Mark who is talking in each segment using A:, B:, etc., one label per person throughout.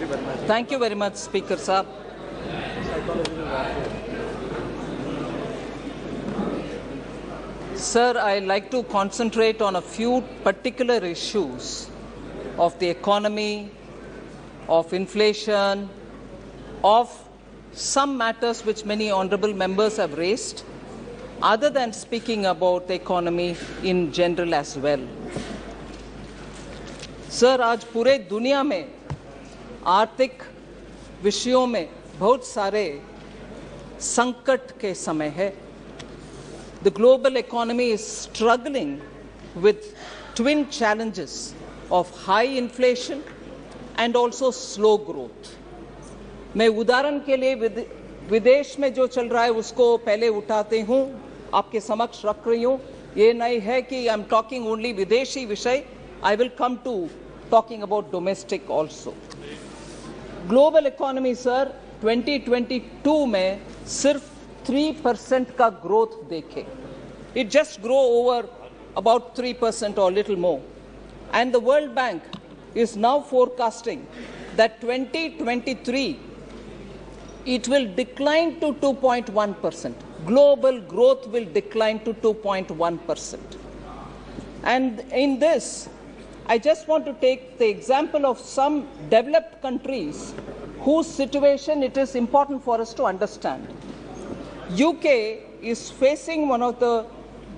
A: Thank you very much, Speaker Saab. Sir, I'd like to concentrate on a few particular issues of the economy, of inflation, of some matters which many honorable members have raised, other than speaking about the economy in general as well. Sir, आज पूरे दुनिया में आर्थिक विषयों में बहुत सारे संकट के समय है. The global economy is struggling with twin challenges of high inflation and also slow growth. मैं उदाहरण के लिए विदेश में जो चल रहा है उसको पहले उठाते हूँ, आपके समक्ष रख रही हूँ. ये नहीं है कि आई एम टॉकिंग ओनली विदेशी विषय. I will come to talking about domestic also. Global economy, sir, 2022 में सिर्फ 3% का growth देखे. It just grow over about 3% or little more. And the World Bank is now forecasting that 2023 it will decline to 2.1%. Global growth will decline to 2.1%. And in this, I just want to take the example of some developed countries whose situation it is important for us to understand. UK is facing one of the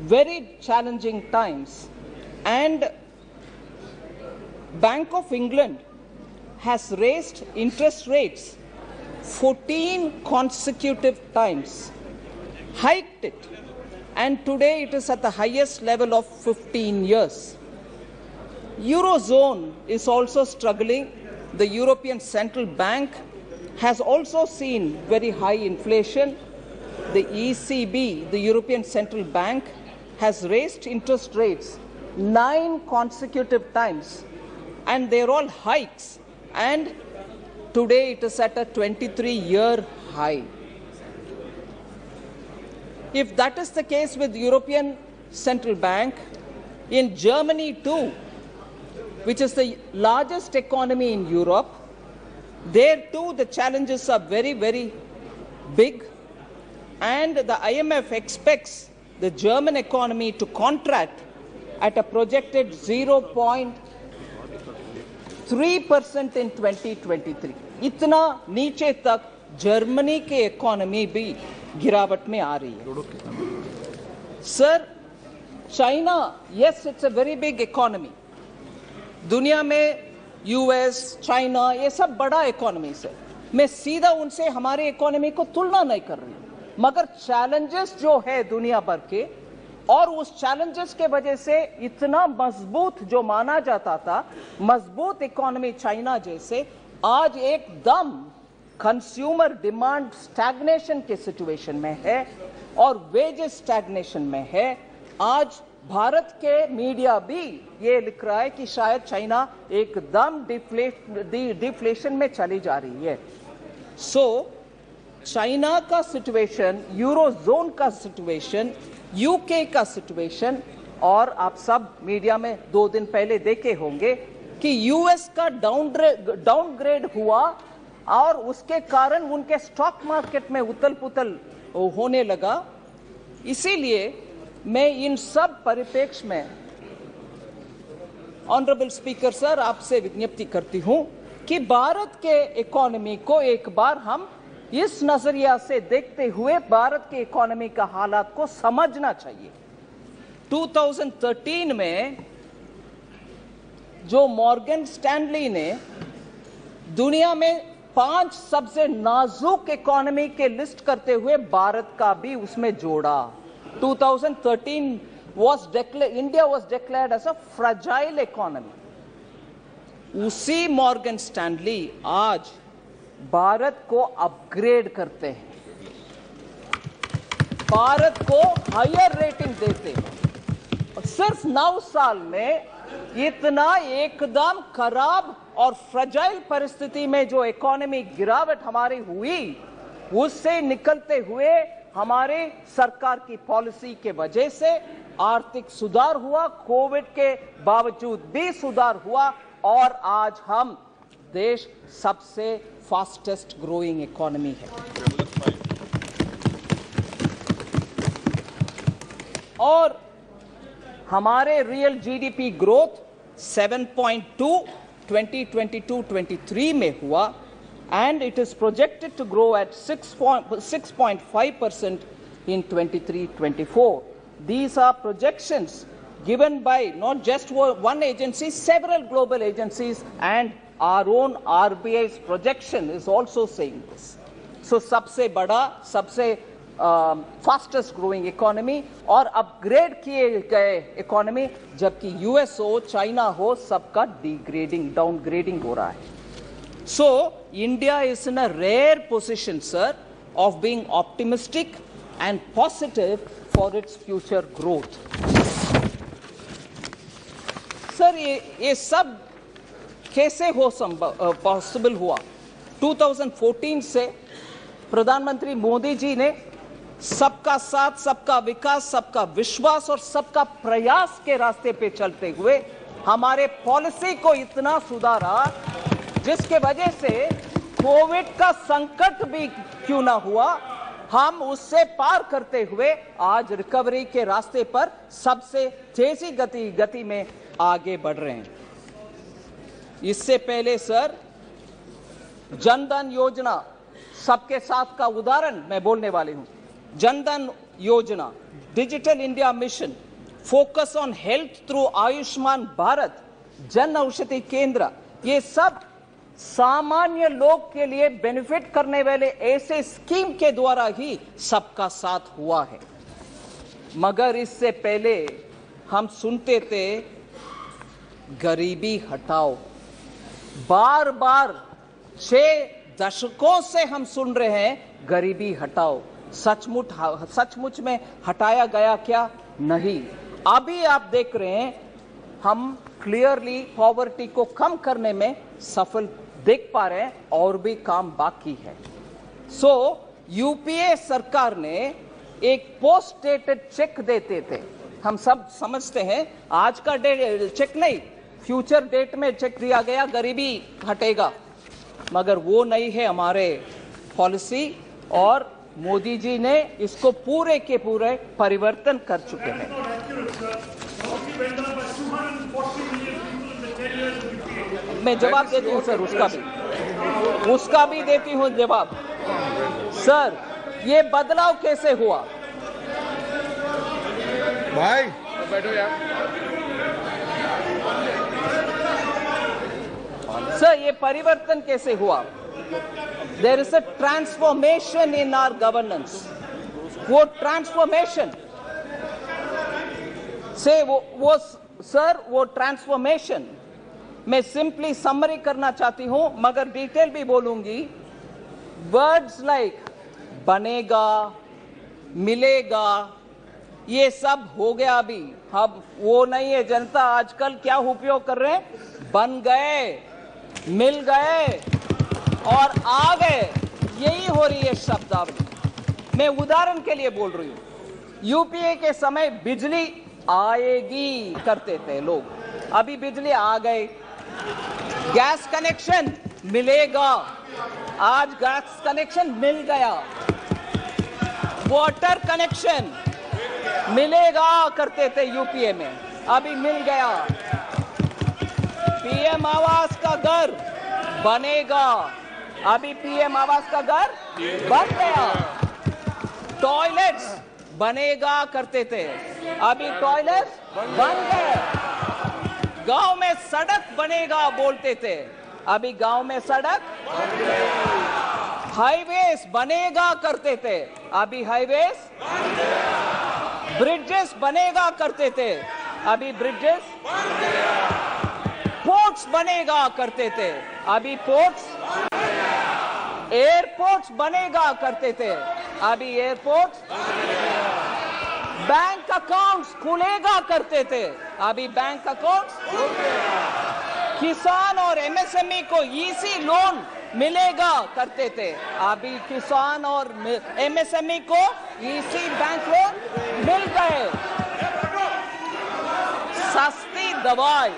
A: very challenging times, and Bank of England has raised interest rates 14 consecutive times, hiked it, and today it is at the highest level of 15 years. Eurozone is also struggling. The European Central Bank has also seen very high inflation. The ECB, the European Central Bank, has raised interest rates 9 consecutive times, and they're all hikes, and today it is at a 23-year high. If that is the case with European Central Bank, in Germany too, which is the largest economy in Europe, there too the challenges are very, very big, and the IMF expects the German economy to contract at a projected 0.3% in 2023. इतना नीचे तक Germany के economy भी गिरावट में आ रही है. Sir, China, yes, it's a very big economy. दुनिया में यूएस, चाइना, ये सब बड़ा इकोनॉमीज है. मैं सीधा उनसे हमारे इकोनॉमी को तुलना नहीं कर रही हूं, मगर चैलेंजेस जो है दुनिया भर के, और उस चैलेंजेस के वजह से इतना मजबूत जो माना जाता था, मजबूत इकोनॉमी चाइना जैसे, आज एकदम कंज्यूमर डिमांड स्टैग्नेशन के सिचुएशन में है और वेजेस स्टैग्नेशन में है. आज भारत के मीडिया भी ये लिख रहा है कि शायद चाइना एकदम डिफ्लेशन में चली जा रही है. सो चाइना का सिचुएशन, यूरोजोन का सिचुएशन, यूके का सिचुएशन, और आप सब मीडिया में 2 दिन पहले देखे होंगे कि यूएस का डाउनग्रेड हुआ और उसके कारण उनके स्टॉक मार्केट में उथल पुथल होने लगा. इसीलिए मैं इन सब परिप्रेक्ष्य में ऑनरेबल स्पीकर सर आपसे विज्ञप्ति करती हूं कि भारत के इकोनॉमी को एक बार हम इस नजरिया से देखते हुए भारत के इकोनॉमी का हालात को समझना चाहिए. 2013 में जो मॉर्गन स्टैनली ने दुनिया में 5 सबसे नाजुक इकोनॉमी के लिस्ट करते हुए भारत का भी उसमें जोड़ा. 2013 India was declared as a fragile economy. उसी मॉर्गन स्टैनली आज भारत को अपग्रेड करते हैं, भारत को हायर रेटिंग देते हैं. सिर्फ 9 साल में इतना एकदम खराब और फ्रजाइल परिस्थिति में जो इकोनॉमी गिरावट हमारी हुई, उससे निकलते हुए हमारे सरकार की पॉलिसी के वजह से आर्थिक सुधार हुआ, कोविड के बावजूद भी सुधार हुआ, और आज हम देश सबसे फास्टेस्ट ग्रोइंग इकोनॉमी है। और हमारे रियल जीडीपी ग्रोथ 7.2 2022-23 में हुआ, and it is projected to grow at 6.5% in 23-24. These are projections given by not just one agency, several global agencies, and our own RBI's projection is also saying this. So सबसे बड़ा, सबसे fastest growing economy और upgrade किए गए economy, जबकि US हो, China हो, सबका डिग्रेडिंग, डाउनग्रेडिंग हो रहा है। So India is in a rare position, sir, of being optimistic and positive for its future growth. Sir, ये सब कैसे हो पॉसिबल हुआ? 2014 से प्रधानमंत्री मोदी जी ने सबका साथ, सबका विकास, सबका विश्वास और सबका प्रयास के रास्ते पे चलते हुए हमारे पॉलिसी को इतना सुधारा, जिसके वजह से कोविड का संकट भी क्यों ना हुआ, हम उससे पार करते हुए आज रिकवरी के रास्ते पर सबसे तेजी गति में आगे बढ़ रहे हैं। इससे पहले सर, जनधन योजना सबके साथ का उदाहरण मैं बोलने वाली हूं। जनधन योजना, digital India mission, focus on health through Ayushman Bharat, Jan Aushadhi केंद्र, ये सब सामान्य लोग के लिए बेनिफिट करने वाले ऐसे स्कीम के द्वारा ही सबका साथ हुआ है। मगर इससे पहले हम सुनते थे गरीबी हटाओ, बार बार 6 दशकों से हम सुन रहे हैं गरीबी हटाओ। सचमुच में हटाया गया क्या? नहीं। अभी आप देख रहे हैं हम क्लियरली पॉवर्टी को कम करने में सफल देख पा रहे हैं, और भी काम बाकी है। सो यूपीए सरकार ने एक पोस्ट डेटेड चेक देते थे, हम सब समझते हैं आज का चेक नहीं, फ्यूचर डेट में चेक दिया गया, गरीबी हटेगा, मगर वो नहीं है हमारे पॉलिसी, और मोदी जी ने इसको पूरे के पूरे परिवर्तन कर चुके हैं। मैं जवाब देती हूं सर, उसका भी देती हूं जवाब। सर, ये बदलाव कैसे हुआ?
B: भाई बैठो यार।
A: सर, ये परिवर्तन कैसे हुआ? There is a transformation in our governance. वो ट्रांसफॉर्मेशन से वो ट्रांसफॉर्मेशन मैं सिंपली समरी करना चाहती हूं, मगर डिटेल भी बोलूंगी। वर्ड्स लाइक बनेगा, मिलेगा, ये सब हो गया अभी, अब वो नहीं है। जनता आजकल क्या उपयोग कर रहे हैं? बन गए, मिल गए और आ गए, यही हो रही है शब्दावली। मैं उदाहरण के लिए बोल रही हूं, यूपीए के समय बिजली आएगी करते थे लोग, अभी बिजली आ गई। गैस कनेक्शन मिलेगा, आज गैस कनेक्शन मिल गया। वाटर कनेक्शन मिलेगा करते थे यूपीए में, अभी मिल गया। पीएम आवास का घर बनेगा, अभी पीएम आवास का घर बन गया। टॉयलेट्स बनेगा करते थे, अभी टॉयलेट्स बन गए। गांव में सड़क बनेगा बोलते थे, अभी गांव में सड़क। हाईवेज बनेगा करते थे, अभी हाईवेज। ब्रिजेस बनेगा करते थे, अभी ब्रिजेस। पोर्ट्स बनेगा करते थे, अभी पोर्ट्स। एयरपोर्ट्स बनेगा करते थे, अभी एयरपोर्ट्स। बैंक अकाउंट्स खुलेगा करते थे, अभी बैंक अकाउंट्स। किसान और एमएसएमई को इजी लोन मिलेगा करते थे, अभी किसान और एमएसएमई को इजी बैंक लोन मिल गए। सस्ती दवाई,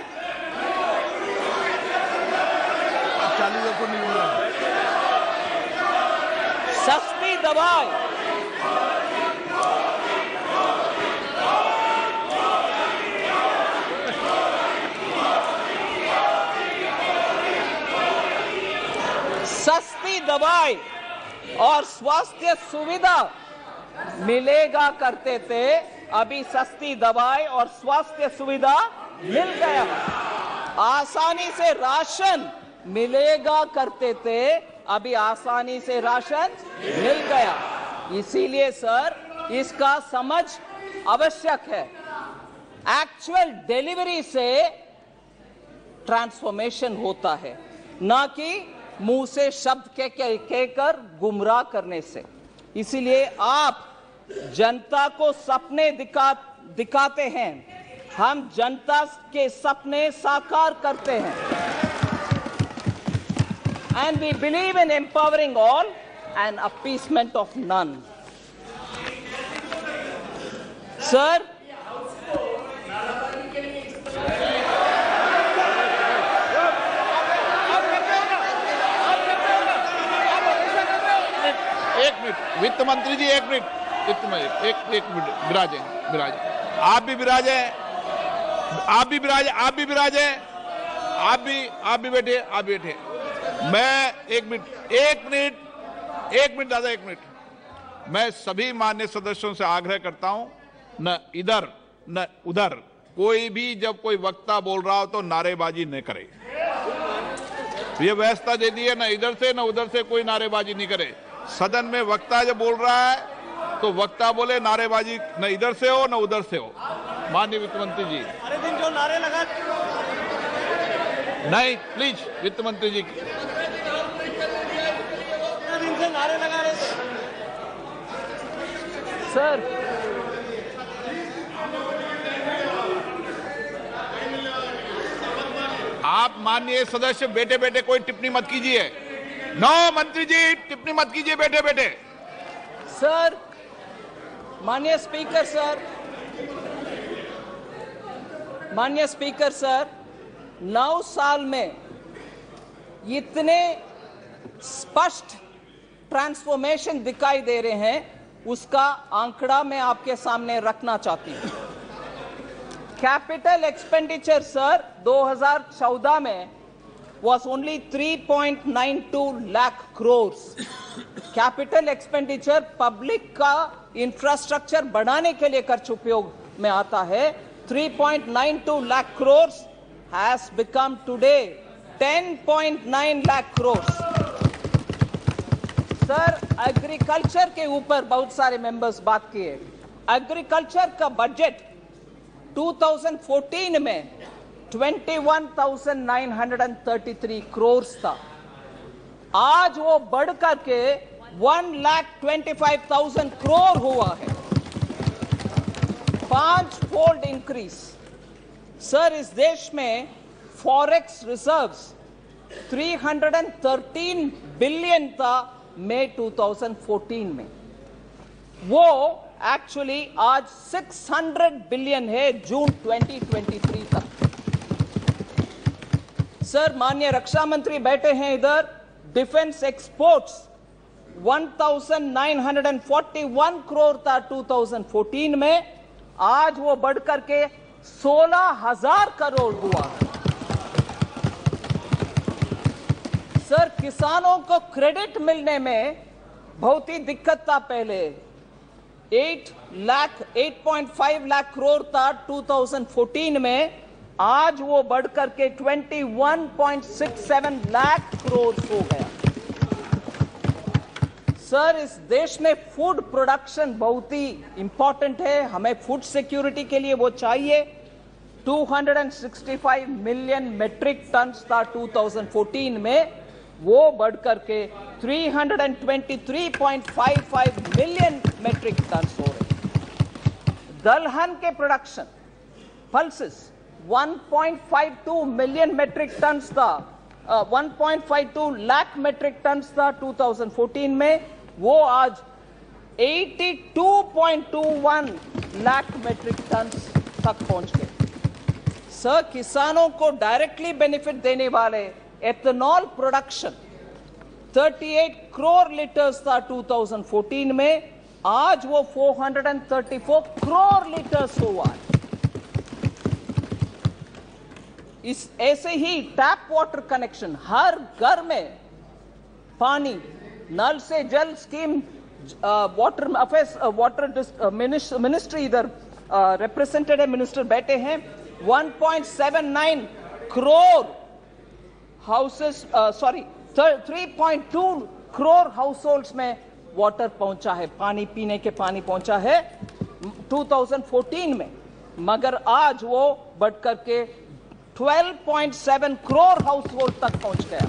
B: 40 को नहीं बोला।
A: सस्ती दवाई और स्वास्थ्य सुविधा मिलेगा करते थे, अभी सस्ती दवाई और स्वास्थ्य सुविधा मिल गया। आसानी से राशन मिलेगा करते थे, अभी आसानी से राशन मिल गया। इसीलिए सर इसका समझ आवश्यक है। एक्चुअल डिलीवरी से ट्रांसफॉर्मेशन होता है, ना कि मुंह से शब्द कहकर गुमराह करने से। इसीलिए आप जनता को सपने दिखाते हैं, हम जनता के सपने साकार करते हैं। And we believe in empowering all and appeasement of none. Sir,
B: वित्त मंत्री जी एक मिनट, एक मिनट विराजे। आप भी विराजे, आप भी बैठे। मैं एक मिनट दादा, एक मिनट। मैं सभी मान्य सदस्यों से आग्रह करता हूं, न इधर न उधर कोई भी जब कोई वक्ता बोल रहा हो तो नारेबाजी न करे। ये व्यवस्था दे दी है, न इधर से न उधर से कोई नारेबाजी नहीं करे। सदन में वक्ता जब बोल रहा है तो वक्ता बोले, नारेबाजी न इधर से हो न उधर से हो। माननीय वित्त मंत्री जी,
C: अरे दिन जो नारे लगा
B: नहीं, प्लीज वित्त मंत्री जी।
C: दिन से नारे लगा रहे थे
A: सर।
B: आप माननीय सदस्य बैठे बैठे कोई टिप्पणी मत कीजिए। नो मंत्री जी, टिप्पणी मत कीजिए बैठे बैठे।
A: सर, माननीय स्पीकर सर, 9 साल में इतने स्पष्ट ट्रांसफॉर्मेशन दिखाई दे रहे हैं, उसका आंकड़ा मैं आपके सामने रखना चाहती हूं। कैपिटल एक्सपेंडिचर सर 2014 में was only 3.92 lakh crores. Capital expenditure public का इंफ्रास्ट्रक्चर बढ़ाने के लिए खर्च उपयोग में आता है। 3.92 lakh crores has become today 10.9 lakh crores. Sir, agriculture के ऊपर बहुत सारे मेंबर्स बात किए। एग्रीकल्चर का बजट 2014 में 21,933 करोड़ था। आज वो बढ़कर के 1,25,000 करोड़ हुआ है, 5-fold इंक्रीज। सर, इस देश में फॉरेक्स रिजर्व्स 313 बिलियन था मई 2014 में, वो एक्चुअली आज 600 बिलियन है जून 2023 तक। सर, माननीय रक्षा मंत्री बैठे हैं इधर। डिफेंस एक्सपोर्ट्स 1,941 करोड़ था 2014 में, आज वो बढ़कर के 16,000 करोड़ हुआ। सर, किसानों को क्रेडिट मिलने में बहुत ही दिक्कत था पहले। 8.5 लाख करोड़ था 2014 में, आज वो बढ़कर के 21.67 लाख करोड़ हो गया। सर, इस देश में फूड प्रोडक्शन बहुत ही इंपॉर्टेंट है, हमें फूड सिक्योरिटी के लिए वो चाहिए। 265 मिलियन मेट्रिक टन्स था 2014 में, वो बढ़कर के 323.55 मिलियन मेट्रिक टन्स हो रहे। दलहन के production pulses 1.52 million metric tons था, 1.52 लाख मेट्रिक टन्स था 2014 में, वो आज 82.21 लाख मेट्रिक टन्स तक पहुंच गए। सर, किसानों को डायरेक्टली बेनिफिट देने वाले एथेनॉल प्रोडक्शन 38 करोड़ लीटर्स था 2014 में, आज वो 434 करोड़ लीटर्स हुआ। इस ऐसे ही टैप वाटर कनेक्शन, हर घर में पानी, नल से जल scheme, water affairs water ministry इधर रिप्रेजेंटेटिव मिनिस्टर बैठे हैं। 1.79 crore houses 3.2 crore house holds में वाटर पहुंचा है, पानी पीने के पानी पहुंचा है 2014 में, मगर आज वो बढ़कर के 12.7 करोड़ हाउस होल्ड तक पहुंच गया।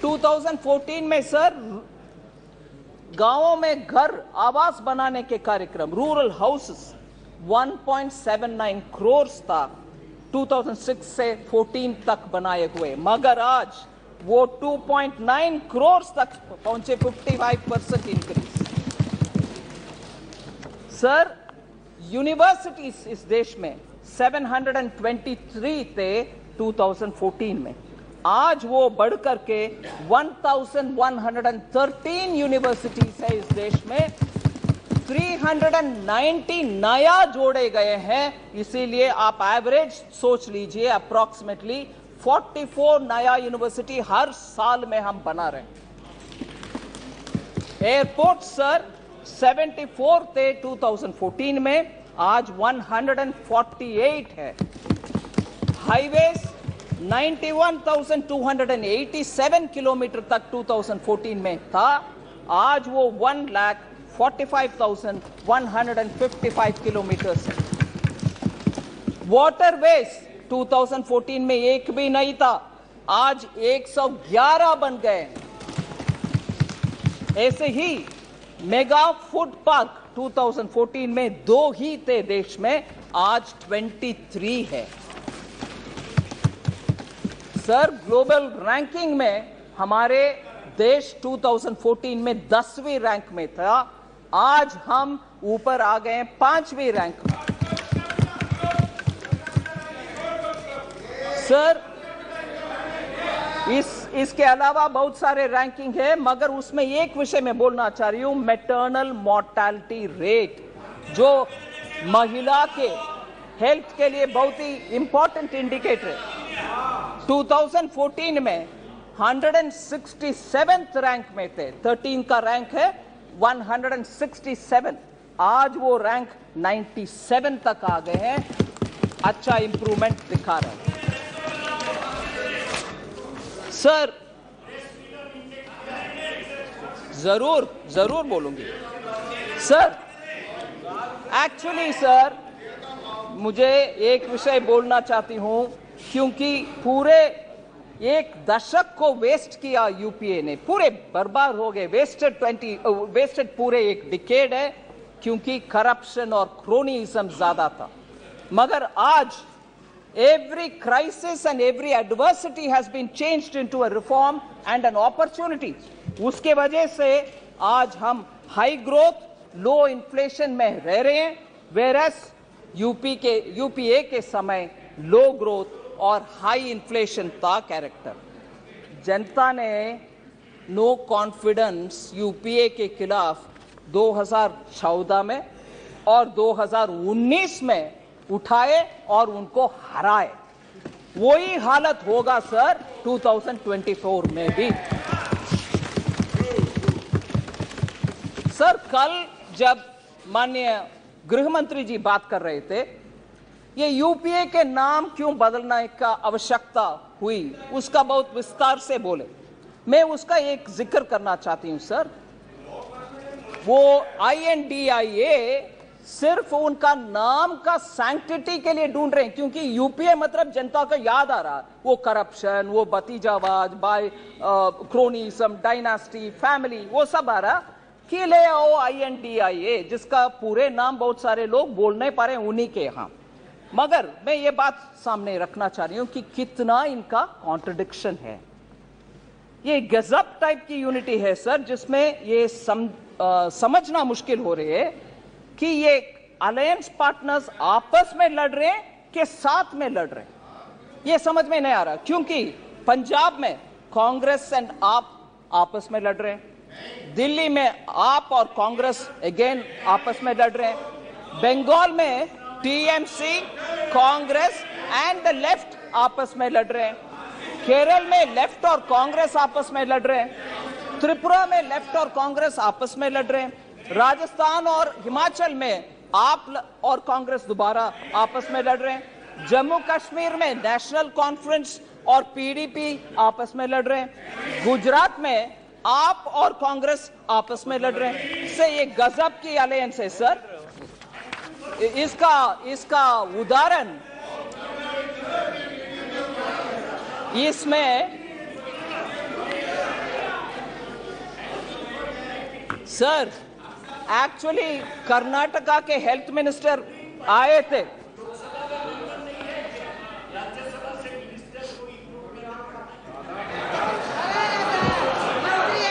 A: 2014 में सर गांवों में घर आवास बनाने के कार्यक्रम, रूरल हाउसेस 1.79 करोड़ था 2006 से 14 तक बनाए हुए, मगर आज वो 2.9 करोड़ तक पहुंचे, 55% इंक्रीज। सर यूनिवर्सिटीज इस देश में 723 थे 2014 में, आज वो बढ़कर के 1113 यूनिवर्सिटीज है इस देश में, 390 नया जोड़े गए हैं। इसीलिए आप एवरेज सोच लीजिए, अप्रॉक्सीमेटली 44 नया यूनिवर्सिटी हर साल में हम बना रहे हैं। एयरपोर्ट सर 74 थे 2014 में, आज 148 है। हाईवेज 91,287 किलोमीटर तक 2014 में था, आज वो 1,45,155 किलोमीटर है। वाटरवेज 2014 में एक भी नहीं था, आज 111 बन गए। ऐसे ही मेगा फूड पार्क 2014 में 2 ही थे देश में, आज 23 है। सर ग्लोबल रैंकिंग में हमारे देश 2014 में 10वीं रैंक में था, आज हम ऊपर आ गए 5वीं रैंक में। सर इसके अलावा बहुत सारे रैंकिंग है, मगर उसमें एक विषय में बोलना चाह रही हूं, मैटरनल मोर्टेलिटी रेट, जो महिला के हेल्थ के लिए बहुत ही इंपॉर्टेंट इंडिकेटर है। 2014 में 167th रैंक में थे, 13 का रैंक है 167, आज वो रैंक 97 तक आ गए हैं, अच्छा इंप्रूवमेंट दिखा रहे हैं। सर जरूर बोलूंगी सर। एक्चुअली सर मुझे एक विषय बोलना चाहती हूं, क्योंकि पूरे एक दशक को वेस्ट किया यूपीए ने, पूरे बर्बाद हो गए, वेस्टेड पूरे एक डिकेड है, क्योंकि करप्शन और क्रोनीइज्म ज्यादा था। मगर आज every crisis and every adversity has been changed into a reform and an opportunity। उसके वजह से आज हम हाई ग्रोथ लो इन्फ्लेशन में रह रहे हैं, वेरस यूपीए के समय लो ग्रोथ और हाई इन्फ्लेशन था कैरेक्टर। जनता ने नो कॉन्फिडेंस यूपीए के खिलाफ 2014 में और 2019 में उठाए और उनको हराए। वही हालत होगा सर 2024 में भी। सर कल जब माननीय गृह मंत्री जी बात कर रहे थे, ये यूपीए के नाम क्यों बदलने का आवश्यकता हुई, उसका बहुत विस्तार से बोले। मैं उसका एक जिक्र करना चाहती हूं सर। वो INDIA सिर्फ उनका नाम का सैंक्टिटी के लिए ढूंढ रहे हैं, क्योंकि यूपीए मतलब जनता को याद आ रहा, वो करप्शन, वो भतीजावाद, बाय क्रोनिज्म, डायनास्टी, फैमिली, वो सब आ रहा कि ले आओ INDIA, जिसका पूरे नाम बहुत सारे लोग बोल नहीं पा रहे उन्हीं के यहां। मगर मैं ये बात सामने रखना चाह रही हूं कि कितना इनका कॉन्ट्रडिक्शन है। ये गजब टाइप की यूनिटी है सर, जिसमें ये समझना मुश्किल हो रही है कि ये अलायंस पार्टनर्स आपस में लड़ रहे हैं कि साथ में लड़ रहे हैं। ये समझ में नहीं आ रहा, क्योंकि पंजाब में कांग्रेस एंड आप आपस में लड़ रहे हैं, दिल्ली में आप और कांग्रेस अगेन आपस में लड़ रहे हैं, बंगाल में TMC, Congress and the left आपस में लड़ रहे हैं, केरल में लेफ्ट और कांग्रेस आपस में लड़ रहे हैं, त्रिपुरा में लेफ्ट और कांग्रेस आपस में लड़ रहे हैं, राजस्थान और हिमाचल में आप और कांग्रेस दोबारा आपस में लड़ रहे हैं, जम्मू कश्मीर में नेशनल कॉन्फ्रेंस और पीडीपी आपस में लड़ रहे हैं, गुजरात में आप और कांग्रेस आपस में लड़ रहे हैं। इससे ये गजब की अलायंस है सर। इसका उदाहरण इसमें सर एक्चुअली कर्नाटका के हेल्थ मिनिस्टर आए थे,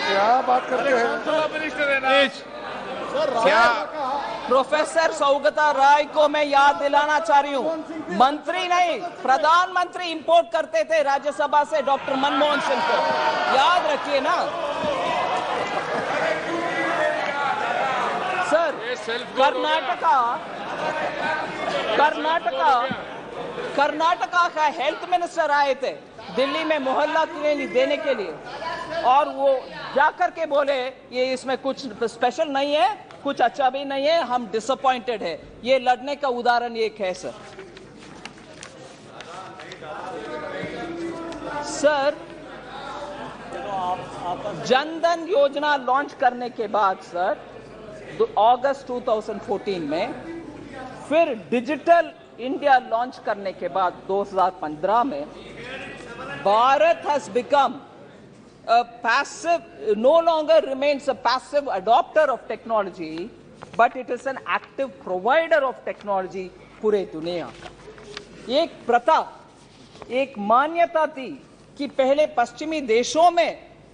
D: क्या बात करते हैं
B: क्या
A: प्रोफेसर सौगता राय को मैं याद दिलाना चाह रही हूँ, मंत्री नहीं प्रधानमंत्री इंपोर्ट करते थे राज्यसभा से डॉक्टर मनमोहन सिंह को, याद रखिए ना सर। कर्नाटका का हेल्थ मिनिस्टर आए थे दिल्ली में मोहल्ला क्लिनिक देने के लिए, और वो जाकर के बोले ये इसमें कुछ स्पेशल नहीं है, कुछ अच्छा भी नहीं है, हम डिसअपॉइंटेड है। ये लड़ने का उदाहरण एक है सर। सर जनधन योजना लॉन्च करने के बाद सर अगस्त 2014 में, फिर डिजिटल इंडिया लॉन्च करने के बाद 2015 में, Bharat has become a passive, no longer remains a passive adopter of technology, but it is an active provider of technology पूरे दुनिया का। एक प्रथा, एक मान्यता थी कि पहले पश्चिमी देशों में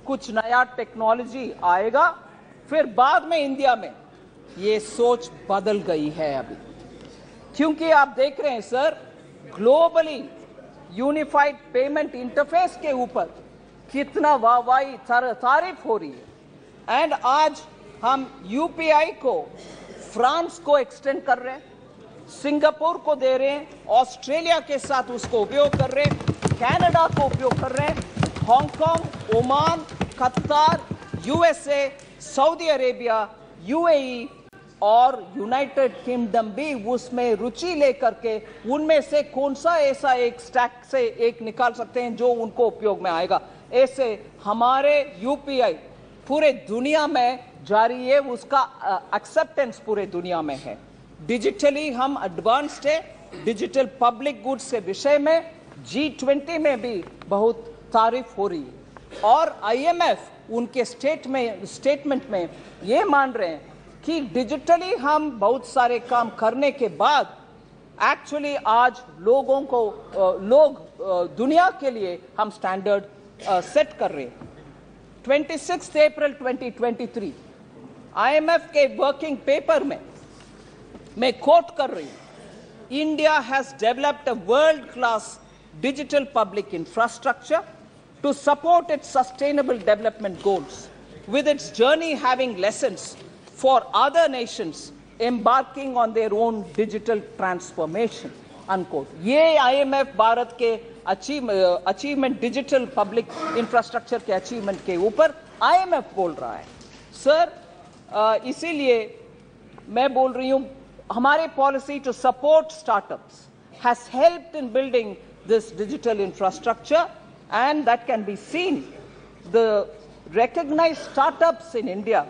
A: कुछ नया टेक्नोलॉजी आएगा, फिर बाद में इंडिया में। ये सोच बदल गई है अभी, क्योंकि आप देख रहे हैं sir globally unified payment interface के ऊपर कितना वाहवाही तारीफ हो रही है। एंड आज हम यूपीआई को फ्रांस को एक्सटेंड कर रहे हैं, सिंगापुर को दे रहे हैं, ऑस्ट्रेलिया के साथ उसको उपयोग कर रहे हैं, कनाडा को उपयोग कर रहे हैं, हांगकांग, ओमान, कतार, यूएसए, सऊदी अरेबिया, यूएई और यूनाइटेड किंगडम भी उसमें रुचि लेकर के उनमें से कौन सा ऐसा एक स्टैक से एक निकाल सकते हैं जो उनको उपयोग में आएगा। ऐसे हमारे यूपीआई पूरे दुनिया में जारी है, उसका एक्सेप्टेंस पूरे दुनिया में है। डिजिटली हम एडवांस्ड है, डिजिटल पब्लिक गुड्स के विषय में G20 में भी बहुत तारीफ हो रही है, और IMF उनके स्टेटमेंट में ये मान रहे हैं कि डिजिटली हम बहुत सारे काम करने के बाद एक्चुअली आज लोग दुनिया के लिए हम स्टैंडर्ड सेट कर रहे हैं। 26 अप्रैल 2023 IMF के वर्किंग पेपर में मैं कोट कर रही हूं, India has developed a world class digital public infrastructure to support its sustainable development goals, with its journey having lessons for other nations embarking on their own digital transformation, unquote. ये IMF Bharat के achievement digital public infrastructure के achievement के ऊपर IMF बोल रहा है sir. इसीलिए मैं बोल रही हूं हमारी policy to support startups has helped in building this digital infrastructure, and that can be seen. The recognized startups in India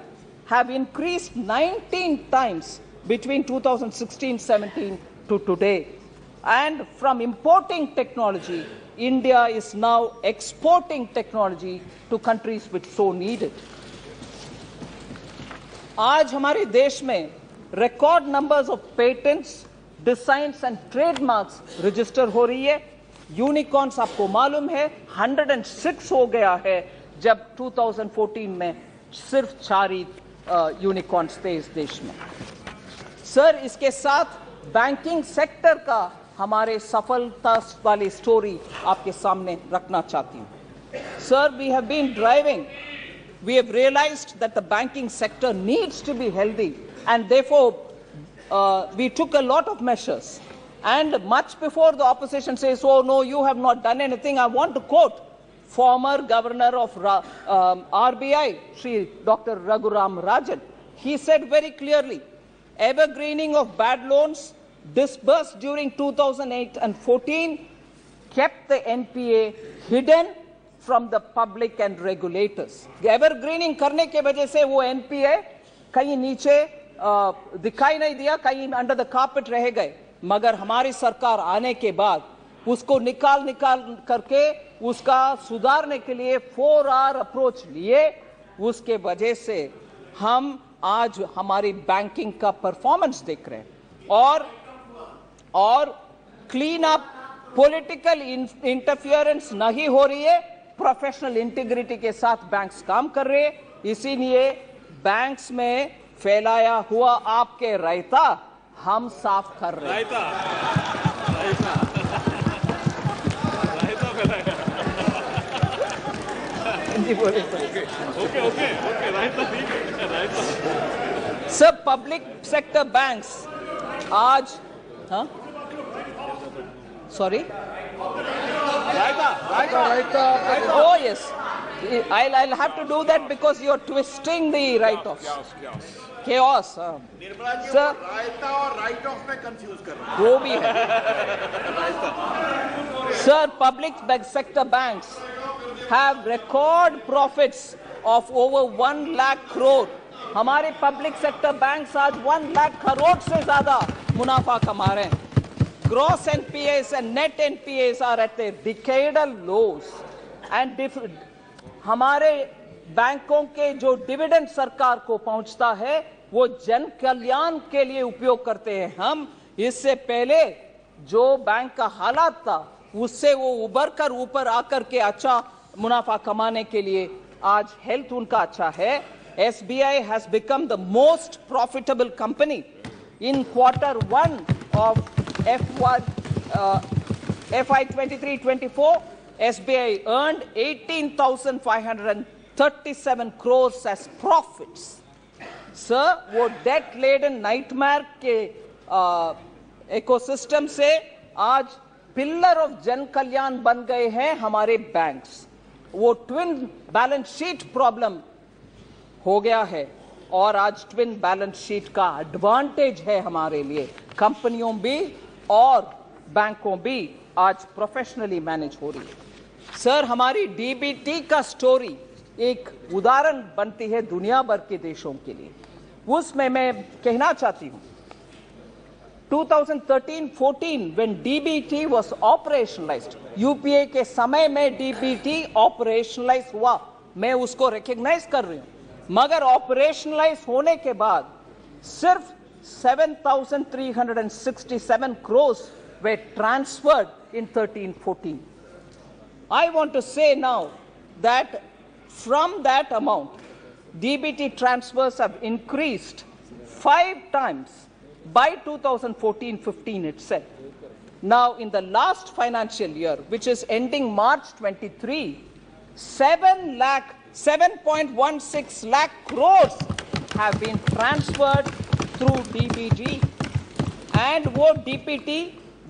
A: have increased 19 times between 2016-17 to today. And from importing technology, India is now exporting technology to countries which so need it. आज हमारे देश में record numbers of patents, designs and trademarks register हो रही है। Unicorns आपको मालूम है 106 हो गया है, जब 2014 में सिर्फ 4 यूनिकॉर्न्स थे इस देश में। सर इसके साथ बैंकिंग सेक्टर का हमारे सफलता वाली स्टोरी आपके सामने रखना चाहती हूँ. Sir, we have been driving. We have realized that the banking sector needs to be healthy, and therefore we took a lot of measures. And much before the opposition says, oh no, you have not done anything, I want to quote former governor of RBI, Shri Dr. Raghuram Rajan. He said very clearly, evergreening of bad loans disbursed during 2008 and 14 kept the NPA hidden from the public and regulators. Evergreening करने के वजह से वो NPA कहीं नीचे दिखाई नहीं दिया, कहीं अंडर द कार्पेट रह गए. मगर हमारी सरकार आने के बाद उसको निकाल करके उसका सुधारने के लिए 4R अप्रोच लिए. उसके वजह से हम आज हमारी बैंकिंग का परफॉर्मेंस देख रहे हैं. और क्लीन अप पॉलिटिकल इंटरफियरेंस नहीं हो रही है. प्रोफेशनल इंटीग्रिटी के साथ बैंक्स काम कर रहे हैं. इसीलिए बैंक्स में फैलाया हुआ आपके रायता हम साफ कर रहे हैं. सब पब्लिक सेक्टर बैंक्स आज sorry Oh yes, I'll have to do that because you're twisting the write-offs. Chaos.
C: Nirmala ji
A: Sir,
C: रायता और राइट ऑफ में कंफ्यूज कर रहे हैं.
A: वो भी है. Sir, public sector banks have record profits of over 1 lakh crore. हमारे पब्लिक सेक्टर बैंक्स आज 1 लाख करोड़ से ज्यादा मुनाफा कमा रहे हैं. Gross NPAs and net NPAs are at their decadal lows. And हमारे बैंकों के जो डिविडेंड सरकार को पहुंचता है वो जन कल्याण के लिए उपयोग करते हैं. हम इससे पहले जो बैंक का हालात था उससे वो उबर कर ऊपर आकर के अच्छा मुनाफा कमाने के लिए आज हेल्थ उनका अच्छा है. SBI has become the most profitable company. In Q1 of FY 23-24, SBI earned 18,537 crores as profits. Sir, वो डेट लेडन नाइटमेयर के इकोसिस्टम से आज पिलर ऑफ जन कल्याण बन गए हैं हमारे बैंक्स. वो ट्विन बैलेंस शीट प्रॉब्लम हो गया है और आज ट्विन बैलेंस शीट का एडवांटेज है हमारे लिए. कंपनियों भी और बैंकों भी आज प्रोफेशनली मैनेज हो रही है. सर, हमारी डीबीटी का स्टोरी एक उदाहरण बनती है दुनिया भर के देशों के लिए. उसमें मैं कहना चाहती हूं 2013-14 when DBT was operationalized, UPA के समय में DBT ऑपरेशनलाइज हुआ, मैं उसको रिकॉग्नाइज कर रही हूं. मगर ऑपरेशनलाइज होने के बाद सिर्फ 7,367 crores were transferred in 13-14. I want to say now that from that amount, DBT transfers have increased 5 times by 2014-15 itself. Now, in the last financial year, which is ending March 23, 7.16 lakh crores have been transferred through DBT, and वो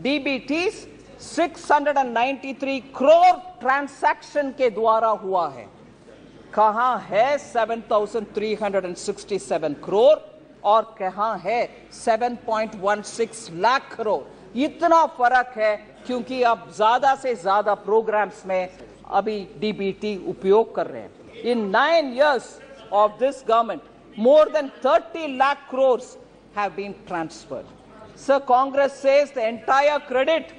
A: DBTs 693 crore transaction के द्वारा हुआ है. कहाँ है 7,367 crore और कहाँ है 7.16 लाख करोड़. इतना फर्क है क्योंकि अब ज्यादा से ज्यादा प्रोग्राम्स में अभी डीबीटी उपयोग कर रहे हैं. In 9 years of this government, more than 30 lakh crores have been transferred. Sir, Congress says the entire credit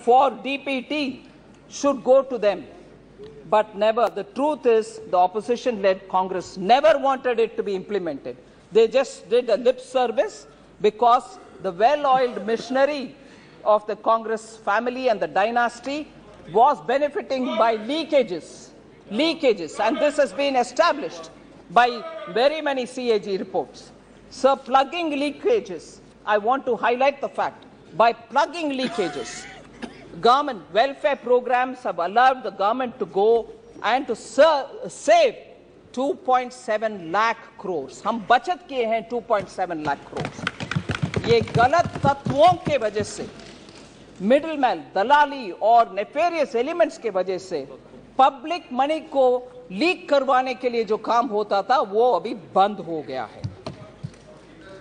A: for DPT should go to them. But never. The truth is, the opposition-led Congress never wanted it to be implemented. They just did a lip service because the well-oiled machinery of the Congress family and the dynasty was benefiting by leakages, and this has been established by very many CAG reports. So, plugging leakages, I want to highlight the fact by plugging leakages. Government welfare programs have allowed the government to go and to save 2.7 lakh crores. हम बचत किए हैं 2.7 lakh crores. ये गलत तत्वों के वजह से, मिडलमैन, दलाली और नेफेरियस एलिमेंट्स के वजह से पब्लिक मनी को लीक करवाने के लिए जो काम होता था वो अभी बंद हो गया है.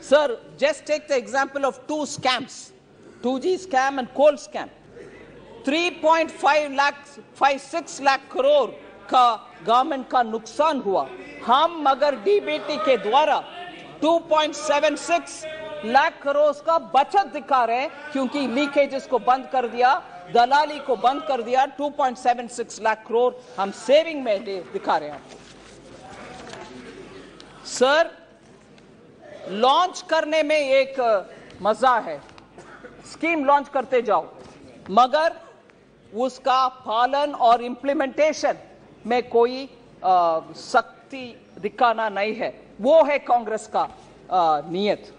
A: Sir, just take the example of two scams, 2G scam and coal scam. 3.56 lakh crore का गवर्नमेंट का नुकसान हुआ. हम मगर डीबीटी के द्वारा 2.76 लाख करोड़ का बचत दिखा रहे हैं, क्योंकि लीकेजेस को बंद कर दिया, दलाली को बंद कर दिया. 2.76 लाख करोड़ हम सेविंग में दिखा रहे हैं. सर, लॉन्च करने में एक मजा है, स्कीम लॉन्च करते जाओ, मगर उसका पालन और इंप्लीमेंटेशन में कोई सख्ती दिखाना नहीं है. वो है कांग्रेस का नियत.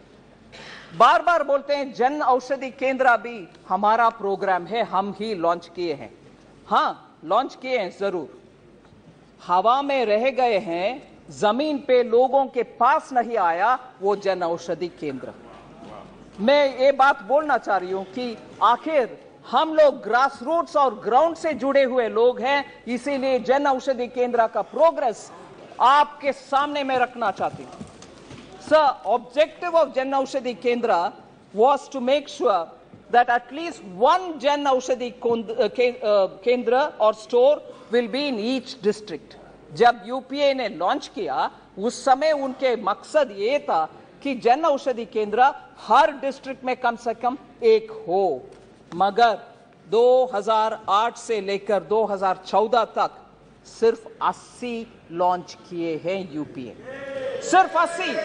A: बार बार बोलते हैं जन औषधि केंद्र भी हमारा प्रोग्राम है, हम ही लॉन्च किए हैं. हाँ, लॉन्च किए हैं जरूर, हवा में रह गए हैं, जमीन पे लोगों के पास नहीं आया वो जन औषधि केंद्र. मैं ये बात बोलना चाह रही हूं कि आखिर हम लोग ग्रास रूट्स और ग्राउंड से जुड़े हुए लोग हैं, इसीलिए जन औषधि केंद्र का प्रोग्रेस आपके सामने में रखना चाहती हूं. Sir, objective of Jan Aushadhi Kendra was to make sure that at least one Jan Aushadhi Kendra or store will be in each district. जब UPA ने लॉन्च किया उस समय उनके मकसद ये था कि जन औषधि केंद्र हर डिस्ट्रिक्ट में कम से कम एक हो. मगर 2008 से लेकर 2014 तक सिर्फ 80 लॉन्च किए हैं UPA. सिर्फ 80.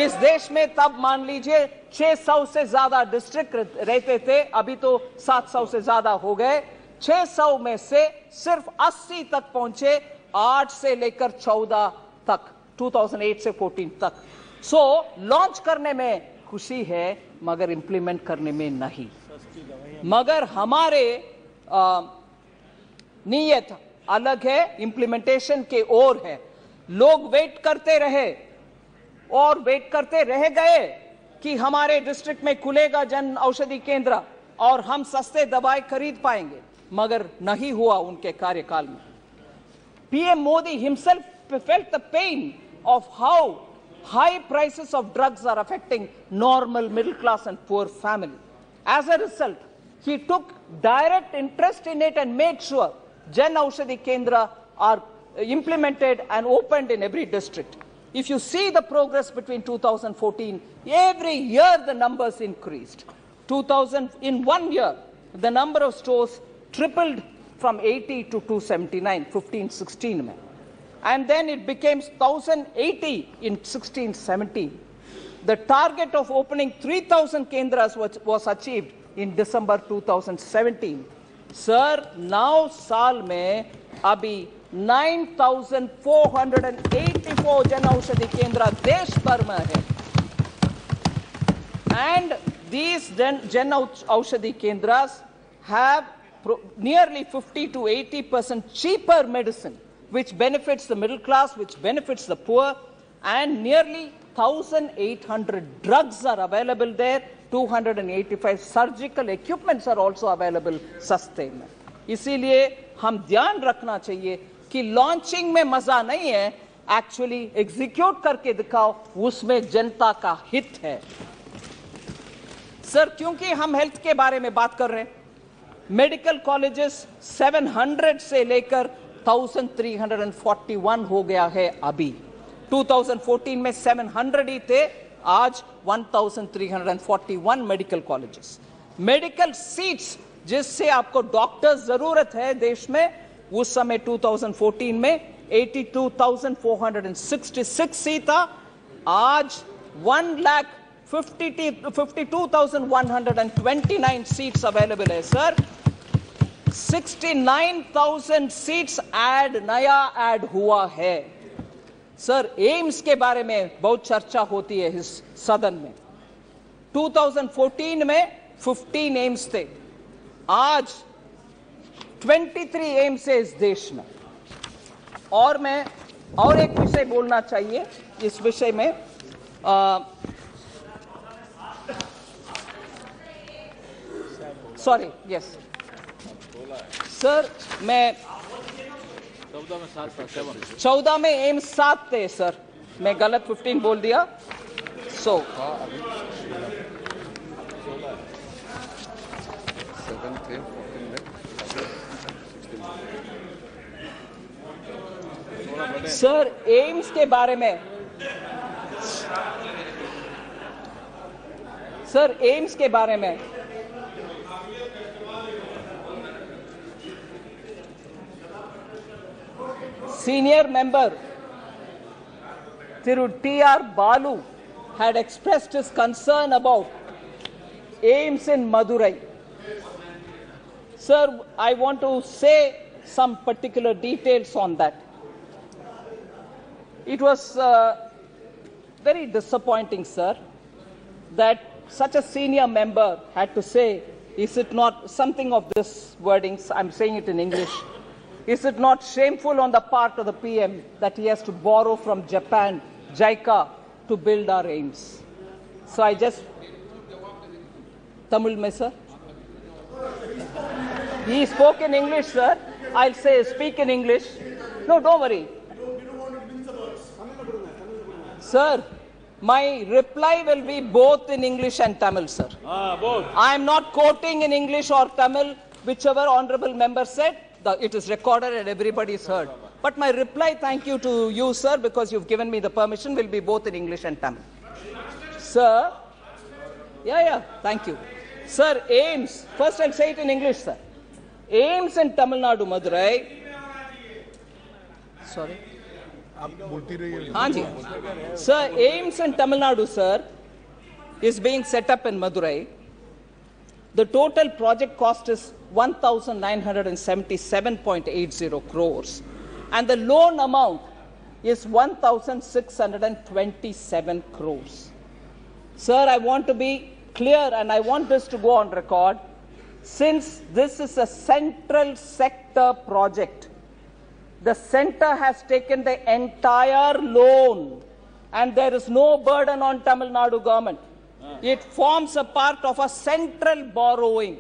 A: इस देश में तब मान लीजिए 600 से ज्यादा डिस्ट्रिक्ट रहते थे, अभी तो 700 से ज्यादा हो गए. 600 में से सिर्फ 80 तक पहुंचे, 8 से लेकर 14 तक, 2008 से 14 तक. सो लॉन्च करने में खुशी है मगर इंप्लीमेंट करने में नहीं. मगर हमारे नीयत अलग है, इंप्लीमेंटेशन के ओर है. लोग वेट करते रहे और वेट करते रह गए कि हमारे डिस्ट्रिक्ट में खुलेगा जन औषधि केंद्र और हम सस्ते दवाई खरीद पाएंगे, मगर नहीं हुआ उनके कार्यकाल में. PM Modi himself felt the pain of how high prices of drugs are affecting normal middle class and poor family. As a result, he took direct interest in it and made sure Jan Aushadhi Kendra are implemented and opened in every district. If you see the progress between 2014, every year the numbers increased. In 1 year, the number of stores tripled from 80 to 279, 15-16 mein. And then it became 1080 in 16-17. The target of opening 3000 kendras was achieved in December 2017. Sir, now साल में अभी 9,484 जन औषधि केंद्र देश भर में है. And these Jan Aushadhi Kendras have nearly 50 to 80% cheaper medicine, which benefits the middle class, which benefits the poor, and nearly 1,800 drugs are available there. 285 surgical equipments are also available सस्ते में. इसीलिए हम ध्यान रखना चाहिए कि लॉन्चिंग में मजा नहीं है, एक्चुअली एग्जीक्यूट करके दिखाओ, उसमें जनता का हित है. सर, क्योंकि हम हेल्थ के बारे में बात कर रहे हैं, मेडिकल कॉलेजेस 700 से लेकर 1341 हो गया है अभी. 2014 में 700 ही थे, आज 1341 मेडिकल कॉलेजेस. मेडिकल सीट्स जिससे आपको डॉक्टर्स जरूरत है देश में, उस समय 2014 में 82,466 सीट था. आज 1,52,129 सीट्स अवेलेबल है. सर, 69,000 सीट्स नया ऐड हुआ है. सर, एम्स के बारे में बहुत चर्चा होती है इस सदन में. 2014 में 15 एम्स थे, आज 23 एम्स है इस देश में। और मैं और एक विषय बोलना चाहिए इस विषय में, सॉरी, यस सर, मैं 14 में एम्स 7 थे सर, मैं गलत 15 बोल दिया। सो सर एम्स के बारे में, सर एम्स के बारे में senior member Thiru T.R. Balu had expressed his concern about AIIMS in Madurai. Sir, I want to say some particular details on that. It was very disappointing, sir, that such a senior member had to say, is it not something of this wordings, I'm saying it in English, is it not shameful on the part of the PM that he has to borrow from Japan, JICA, to build our AIIMS? So I just, Tamil mein, sir? He spoke in English, sir. I'll say, speak in English. No, don't worry. Sir, my reply will be both in English and Tamil, sir.
D: Both.
A: I am not quoting in English or Tamil, whichever honorable member said. It is recorded and everybody's heard. But my reply, thank you to you, sir, because you've given me the permission, will be both in English and Tamil. Sir, thank you. Sir, AIIMS, first I'll say it in English, sir. AIIMS in Tamil Nadu, Madurai. Sorry. Hanji. Sir, AIIMS in Tamil Nadu, sir, is being set up in Madurai. The total project cost is 1,977.80 crores and the loan amount is 1,627 crores. Sir, I want to be clear and I want this to go on record. Since this is a central sector project, the center has taken the entire loan and there is no burden on Tamil Nadu government. It forms a part of a central borrowing.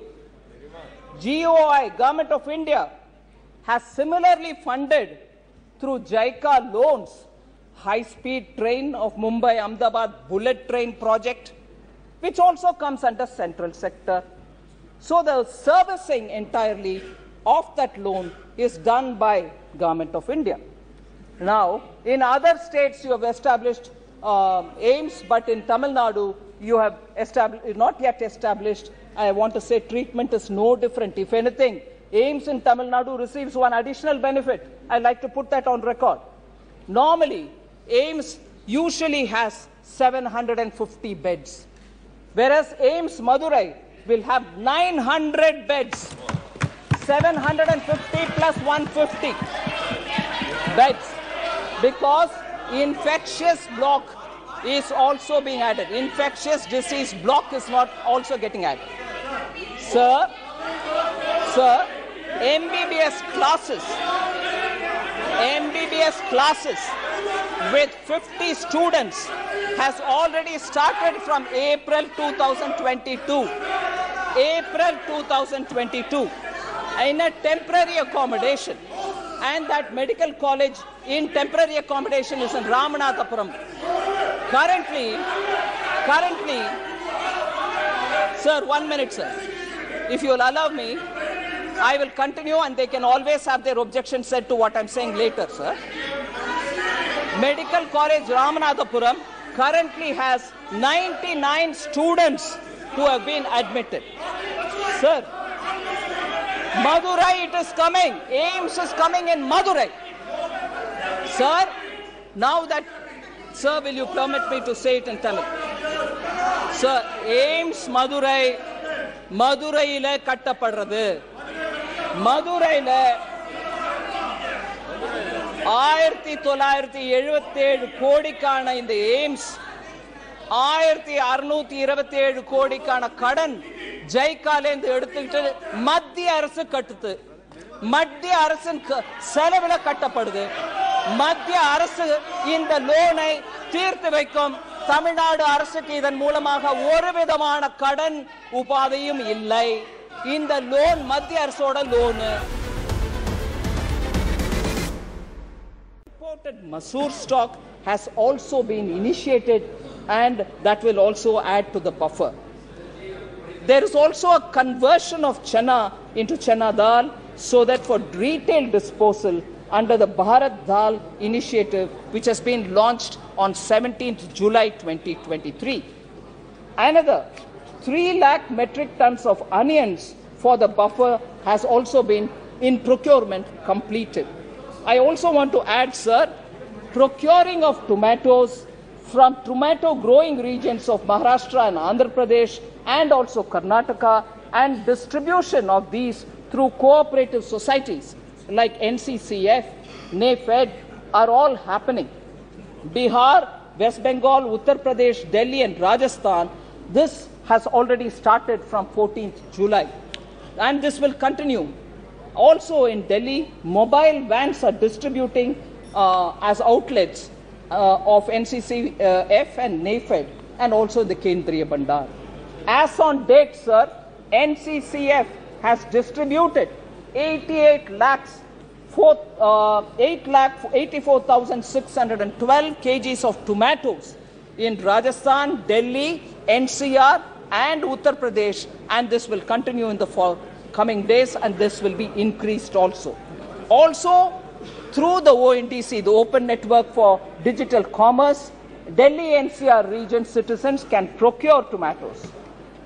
A: GOI, Government of India, has similarly funded through JICA loans high-speed train of Mumbai-Ahmedabad bullet train project, which also comes under central sector. So the servicing entirely of that loan is done by Government of India. Now, in other states you have established AIIMS, but in Tamil Nadu you have not yet established. I want to say treatment is no different. If anything, AIIMS in Tamil Nadu receives one additional benefit. I'd like to put that on record. Normally, AIIMS usually has 750 beds, whereas AIIMS Madurai will have 900 beds. 750 plus 150 beds, because infectious block is also being added. Infectious disease block is not also getting added. Sir, MBBS classes with 50 students has already started from April 2022. April 2022 in a temporary accommodation, and that medical college in temporary accommodation is in Ramanathapuram. Currently, sir, 1 minute, sir. If you will allow me, I will continue and they can always have their objections said to what I'm saying later, sir. Medical College Ramanathapuram currently has 99 students who have been admitted. Sir, Madurai it is coming. AIIMS is coming in Madurai. Sir, now that, sir, will you permit me to say it in Tamil? Sir, AIIMS Maduraiile kattapadrathu. Maduraiile 1977 கோடிக்கான இந்த AIIMS 1627 கோடிக்கான கடன் ஜெய்காலேந்து எடுத்துக்கிட்டு மத்திய அரசு கட்டுது. மத்திய அரசின் செலவுல கட்டப்படுது. மத்திய அரசு இந்த லோனை தீர்த்து வைக்கும். தமிழ்நாடு அரசுக்கு இதன் மூலமாக ஒரு விதமான கடன் உபாதையும் இல்லை. இந்த லோன் மத்திய அரசோட loan. Imported Monsoon stock has also been initiated, and that will also add to the buffer. There is also a conversion of chana into chana dal, so that for retail disposal under the Bharat Dal initiative, which has been launched on 17th July 2023. Another 3 lakh metric tons of onions for the buffer has also been in procurement completed. I also want to add, sir, procuring of tomatoes from tomato growing regions of Maharashtra and Andhra Pradesh and also Karnataka, and distribution of these through cooperative societies like NCCF, NAFED are all happening. Bihar, West Bengal, Uttar Pradesh, Delhi and Rajasthan, this has already started from 14th July, and this will continue. Also in Delhi, mobile vans are distributing as outlets of NCCF and NAFED, and also the Kendriya Bandar. As on date, sir, NCCF has distributed 8,84,612 kgs of tomatoes in Rajasthan, Delhi, NCR and Uttar Pradesh, and this will continue in the coming days, and this will be increased also. Also, through the ONDC, the Open Network for Digital Commerce, Delhi NCR region citizens can procure tomatoes.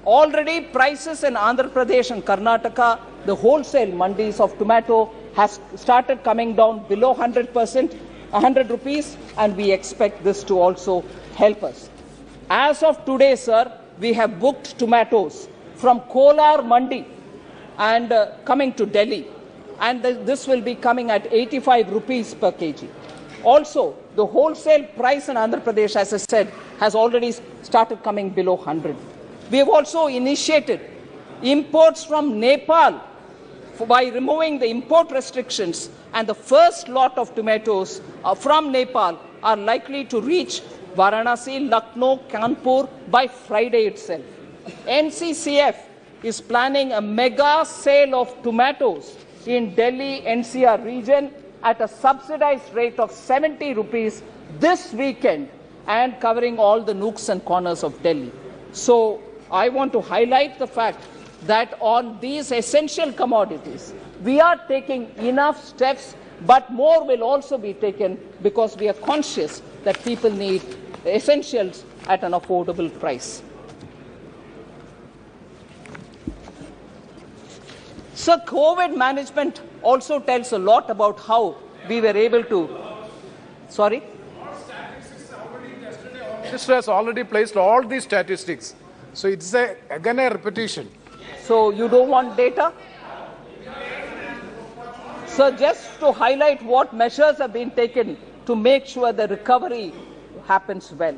A: Already prices in Andhra Pradesh and Karnataka, the wholesale mandis of tomato has started coming down below 100 rupees, and we expect this to also help us. As of today, sir, we have booked tomatoes from Kolar Mandi and coming to Delhi, and this will be coming at 85 rupees per kg. Also, the wholesale price in Andhra Pradesh, as I said, has already started coming below 100. We have also initiated imports from Nepal by removing the import restrictions, and the first lot of tomatoes from Nepal are likely to reach Varanasi, Lucknow, Kanpur by Friday itself. NCCF is planning a mega sale of tomatoes in Delhi NCR region at a subsidized rate of 70 rupees this weekend, and covering all the nooks and corners of Delhi. So I want to highlight the fact that on these essential commodities, we are taking enough steps, but more will also be taken, because we are conscious that people need essentials at an affordable price. So COVID management also tells a lot about how we were able to... Sorry?
D: Minister has already placed all these statistics. So it's again a repetition.
A: So you don't want data? So just to highlight what measures have been taken to make sure the recovery happens well.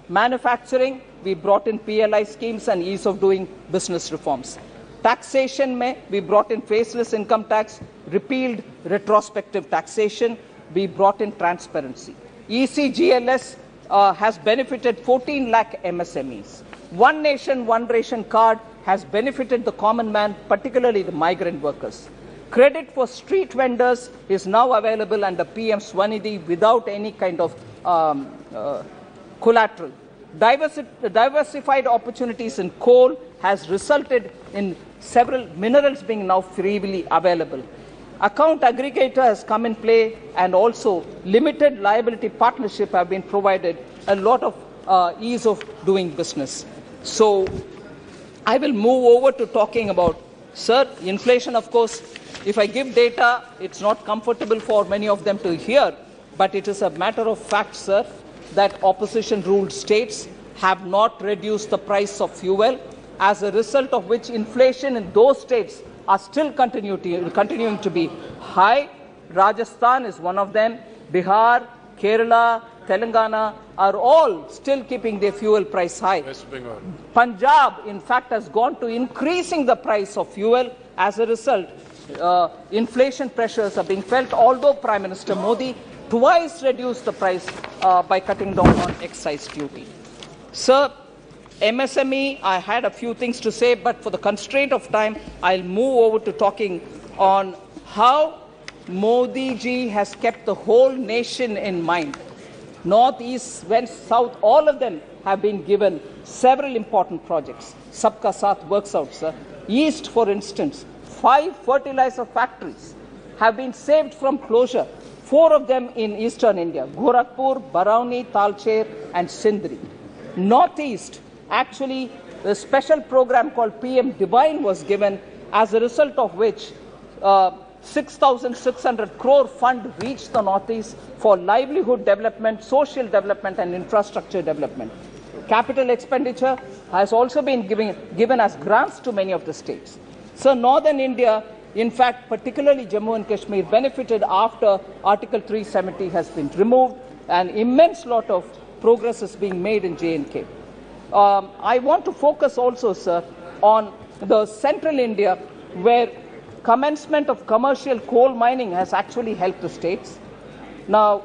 A: Manufacturing, we brought in PLI schemes and ease of doing business reforms. Taxation, we brought in faceless income tax, repealed retrospective taxation, we brought in transparency. ECGLS has benefited 14 lakh MSMEs. One Nation, One Ration card has benefited the common man, particularly the migrant workers. Credit for street vendors is now available under PM Swanidhi without any kind of collateral. Diversified opportunities in coal has resulted in several minerals being now freely available. Account aggregator has come in play, and also limited liability partnership have been provided, a lot of ease of doing business. So I will move over to talking about, sir, inflation. Of course, if I give data, it's not comfortable for many of them to hear, but it is a matter of fact, sir, that opposition-ruled states have not reduced the price of fuel, as a result of which inflation in those states are still continuing to be high. Rajasthan is one of them. Bihar, Kerala, Telangana are all still keeping their fuel price high.
D: West Bengal.
A: Punjab, in fact, has gone to increasing the price of fuel. As a result, inflation pressures are being felt, although Prime Minister Modi twice reduced the price by cutting down on excise duty. Sir, MSME, I had a few things to say, but for the constraint of time, I'll move over to talking on how Modi ji has kept the whole nation in mind. North, East, West, South, all of them have been given several important projects. Sabka Saath works out, sir. East, for instance, 5 fertilizer factories have been saved from closure, 4 of them in eastern India, Gorakhpur, Barauni, Talcher and Sindri. Northeast, actually, a special program called PM Divine was given, as a result of which 6,600 crore fund reached the Northeast for livelihood development, social development and infrastructure development. Capital expenditure has also been given as grants to many of the states. So Northern India, in fact, particularly Jammu and Kashmir, benefited after Article 370 has been removed. An immense lot of progress is being made in J&K. I want to focus also, sir, on the central India, where commencement of commercial coal mining has actually helped the states. Now,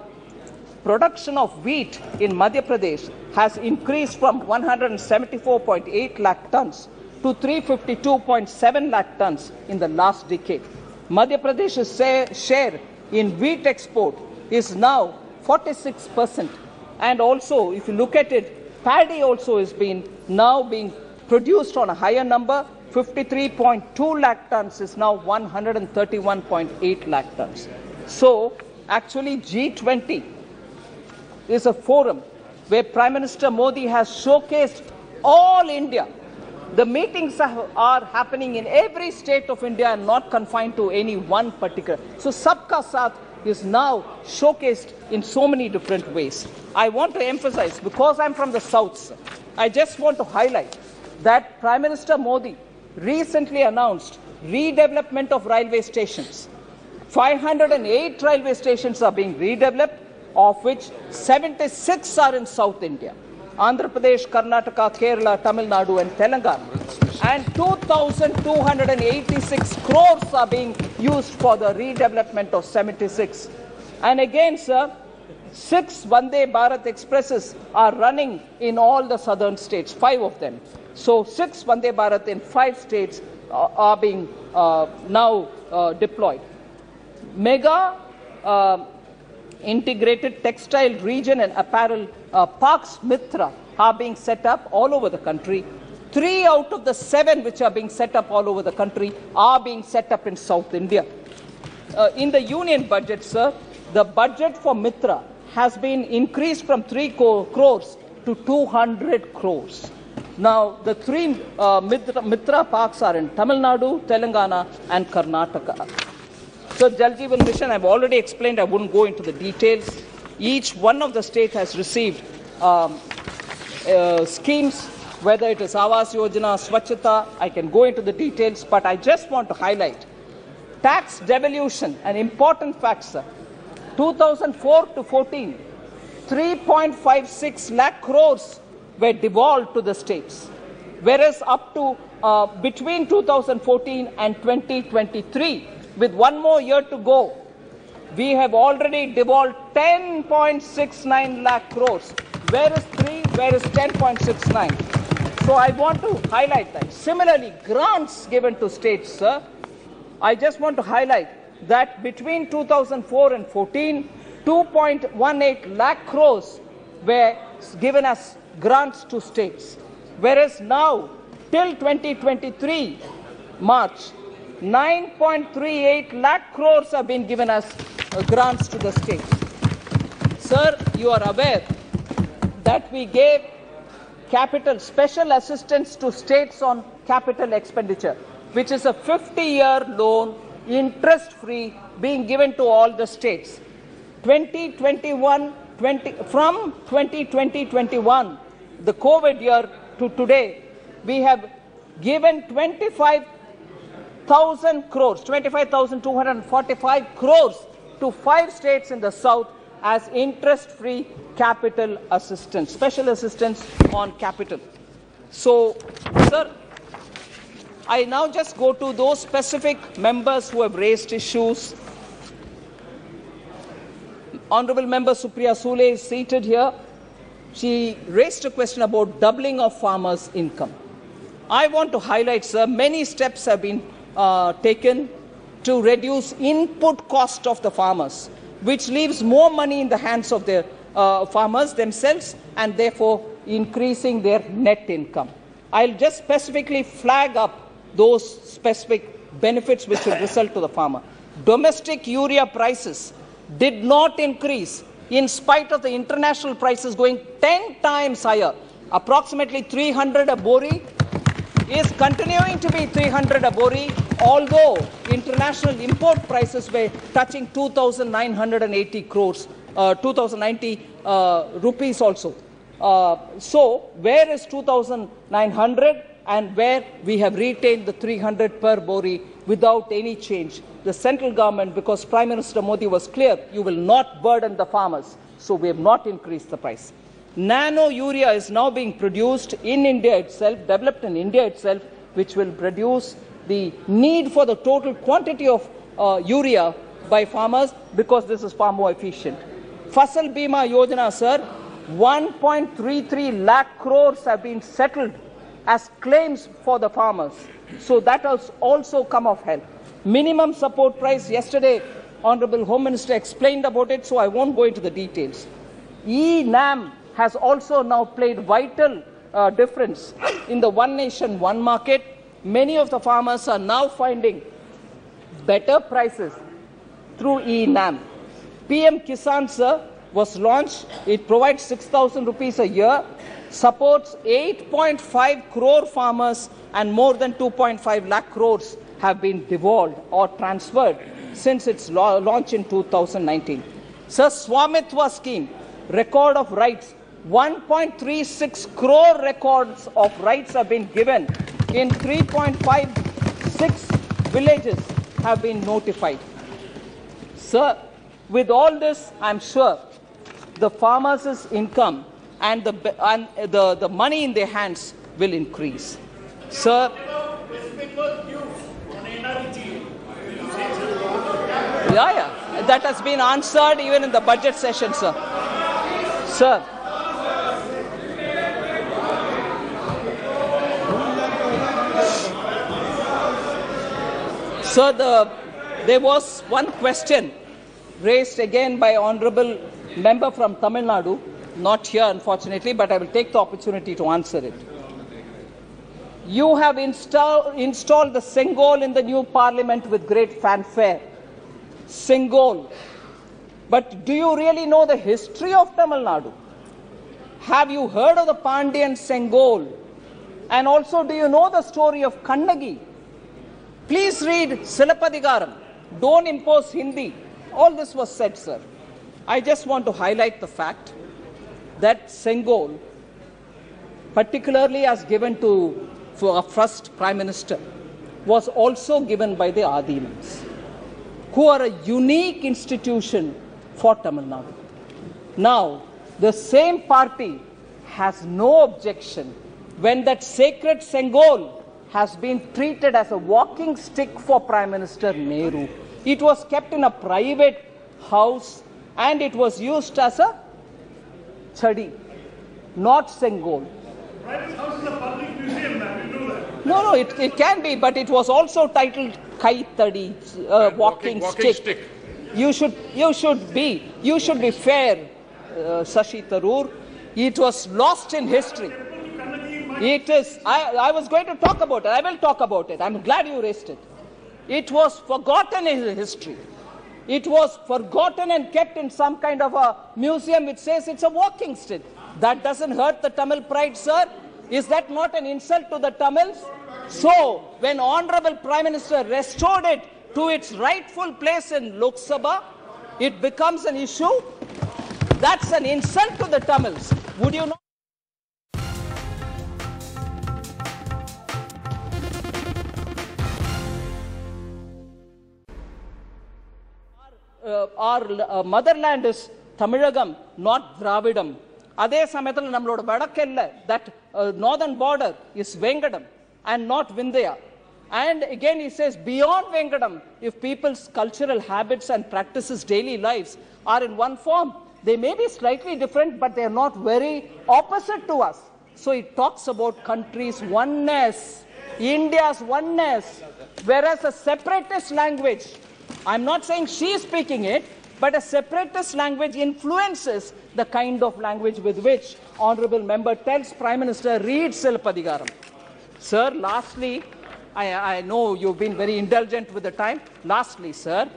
A: production of wheat in Madhya Pradesh has increased from 174.8 lakh tons to 352.7 lakh tons in the last decade. Madhya Pradesh's share in wheat export is now 46%. And also, if you look at it, paddy also is now being produced on a higher number. 53.2 lakh tons is now 131.8 lakh tons. So, actually G20 is a forum where Prime Minister Modi has showcased all India. The meetings are happening in every state of India and not confined to any one particular. So Sabka Saath is now showcased in so many different ways. I want to emphasize, because I'm from the south, I just want to highlight that Prime Minister Modi recently announced redevelopment of railway stations. 508 railway stations are being redeveloped, of which 76 are in South India. Andhra Pradesh, Karnataka, Kerala, Tamil Nadu and Telangana. And 2,286 crores are being used for the redevelopment of 76. And again, sir, 6 Vande Bharat Expresses are running in all the southern states, 5 of them. So 6 Vande Bharat in 5 states are being now deployed. Mega integrated textile region and apparel parks Mitra are being set up all over the country. 3 out of the 7 which are being set up all over the country are being set up in South India. In the union budget, sir, the budget for Mitra has been increased from 3 crores to 200 crores. Now, the 3 Mitra parks are in Tamil Nadu, Telangana and Karnataka. So, Jal Jeevan Mission, I've already explained, I wouldn't go into the details. Each one of the states has received schemes, whether it is Awas Yojana, Swachhata, I can go into the details, but I just want to highlight tax devolution, an important fact, sir. 2004 to 14, 3.56 lakh crores were devolved to the states, whereas up to between 2014 and 2023, with 1 more year to go, we have already devolved 10.69 lakh crores, whereas 10.69. So I want to highlight that. Similarly, grants given to states, sir, I just want to highlight that between 2004 and 14, 2.18 lakh crores were given as grants to states, whereas now, till 2023 March, 9.38 lakh crores have been given as grants to the states. Sir, you are aware that we gave special assistance to states on capital expenditure, which is a 50-year loan, interest-free, being given to all the states. From 2020-21, the COVID year to today, we have given 25,000 crores, 25,245 crores to 5 states in the south, as interest-free capital assistance, special assistance on capital. So, sir, I now just go to those specific members who have raised issues. Honorable Member Supriya Sule is seated here. She raised a question about doubling of farmers' income. I want to highlight, sir, many steps have been taken to reduce input cost of the farmers, which leaves more money in the hands of the farmers themselves and therefore increasing their net income. I'll just specifically flag up those specific benefits which will result to the farmer. Domestic urea prices did not increase in spite of the international prices going 10 times higher. Approximately 300 a bori is continuing to be 300 a bori, although international import prices were touching 2,980 crores, 2,090 rupees also. So, where is 2,900 and where we have retained the 300 per bori without any change? The central government, because Prime Minister Modi was clear, you will not burden the farmers. So, we have not increased the price. Nano urea is now being produced in India itself, developed in India itself, which will reduce the need for the total quantity of urea by farmers because this is far more efficient. Fasal Bima Yojana, sir, 1.33 lakh crores have been settled as claims for the farmers. So that has also come of help. Minimum support price, yesterday Honorable Home Minister explained about it, so I won't go into the details. E-NAM has also now played vital difference in the one nation, one market. Many of the farmers are now finding better prices through E-NAM. PM Kisan, sir, was launched. It provides 6,000 rupees a year, supports 8.5 crore farmers, and more than 2.5 lakh crores have been devolved or transferred since its launch in 2019. Sir, Swamitwa scheme, record of rights, 1.36 crore records of rights have been given in 3.56 villages have been notified. Sir, with all this, I'm sure the farmers' income and the money in their hands will increase. Sir, yeah, that has been answered even in the budget session, sir. Sir, there was one question raised again by Honorable Member from Tamil Nadu, not here unfortunately, but I will take the opportunity to answer it. You have installed the Sengol in the new parliament with great fanfare. Sengol. But do you really know the history of Tamil Nadu? Have you heard of the Pandyan Sengol? And also, do you know the story of Kannagi? Please read Silapadigaram. Don't impose Hindi. All this was said, sir. I just want to highlight the fact that Sengol, particularly as given to for our first Prime Minister, was also given by the Adimans, who are a unique institution for Tamil Nadu. Now, the same party has no objection when that sacred Sengol has been treated as a walking stick for Prime Minister Nehru. It was kept in a private house and it was used as a chadi, not Sengol.
E: Private house is a public museum, man. You know that.
A: No, it can be, but it was also titled Kai Tadi, walking stick. You should be fair, Sashi Tharoor. It was lost in history. It is. I was going to talk about it. I will talk about it. I'm glad you raised it. It was forgotten in history. It was forgotten and kept in some kind of a museum which says it's a walking stick. That doesn't hurt the Tamil pride, sir. Is that not an insult to the Tamils? So, when Honorable Prime Minister restored it to its rightful place in Lok Sabha, it becomes an issue. That's an insult to the Tamils. Would you not? Our motherland is Tamilagam, not Dravidam. Adhe samayathil nammaloda vadakella, that northern border is Vengadam and not Vindhya. And again he says, beyond Vengadam, if people's cultural habits and practices, daily lives are in one form, they may be slightly different, but they are not very opposite to us. So he talks about countries' oneness, India's oneness, whereas a separatist language, I'm not saying she is speaking it, but a separatist language influences the kind of language with which Honourable Member tells Prime Minister, read Silpadigaram. Sir, lastly, I know you've been very indulgent with the time. Lastly, sir,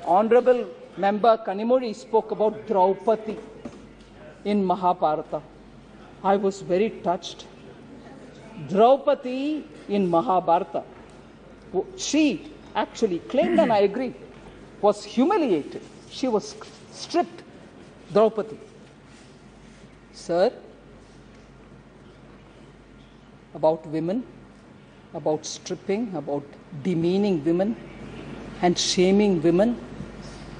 A: Honourable Member Kanimuri spoke about Draupadi in Mahabharata. I was very touched. Draupadi in Mahabharata, she actually claimed, and I agree, was humiliated. She was stripped. Draupadi. Sir, about women, about stripping, about demeaning women and shaming women,